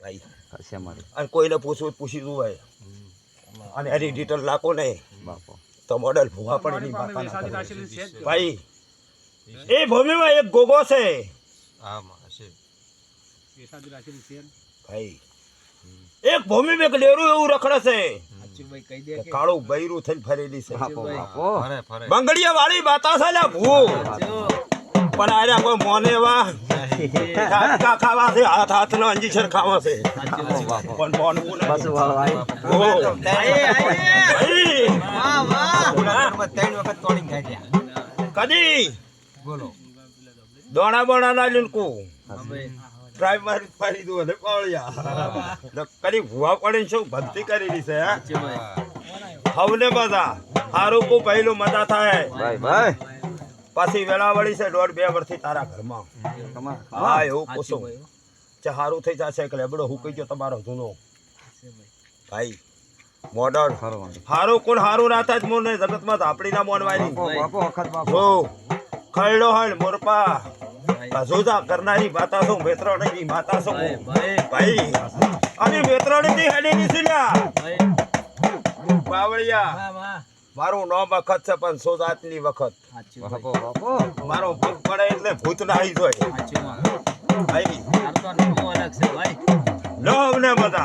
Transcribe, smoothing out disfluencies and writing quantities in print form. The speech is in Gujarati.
ભાઈ કશે મળે અને કોઈને પૂછવું પૂછી દઉં ભાઈ અને એની ડિટેલ નાખો નહીં બાપો તો મોડલ ભૂવા પડે નહીં ભાઈ એ ભૂમિમાં એક ગોગો છે ભાઈ એક ભૂમિ એક ડેરું એવું રખડે છે કાળું બૈરું થઈને ફરેલી છે બાપો બાપો બંગડિયા વાળી બાતા છે લ્યા ભૂ પણ આર્યા કોઈ મોને એવા ધાક્કા ખાવા છે હાથ નો અંજીસર ખાવા છે પણ મોનવું નહીં. બસ ભાઈ ઓ, ભાઈ કદી દોણા બોણા ના લીલકું ડ્રાઈવ મારી ફરી દઉં અને પાળ્યા કદી ભૂવા પડે શું ભક્તિ કરેલી છે હવને બધા હારું કો પહેલું મજા થાય ભાઈ ભાઈ પાછી વેળા વળી છે 1.5-2 વર્ષથી તારા ઘરમાં હા એવું પૂછું કે હારું થઈ જશે કે લેબડો હું કહી ગયો તમારો જૂનો ભાઈ મોડલ હારું કોણ હારું ના થાય મોને જગતમાં ધાપડી ના મોનવાની બાપો વખત બાપો જો ખરડો હોય મોરપા જોજા કરનારી માતા છો મેત્રણી માતા છો ભાઈ અને મેત્રણી હેડી નીસલ્યા બાવળિયા મારું નામ વખત છે પણ સોજાતની વખત બાપો બાપો મારો ભૂત પડે એટલે ભૂત ના આવી જાય ભાઈ લો અમને બધા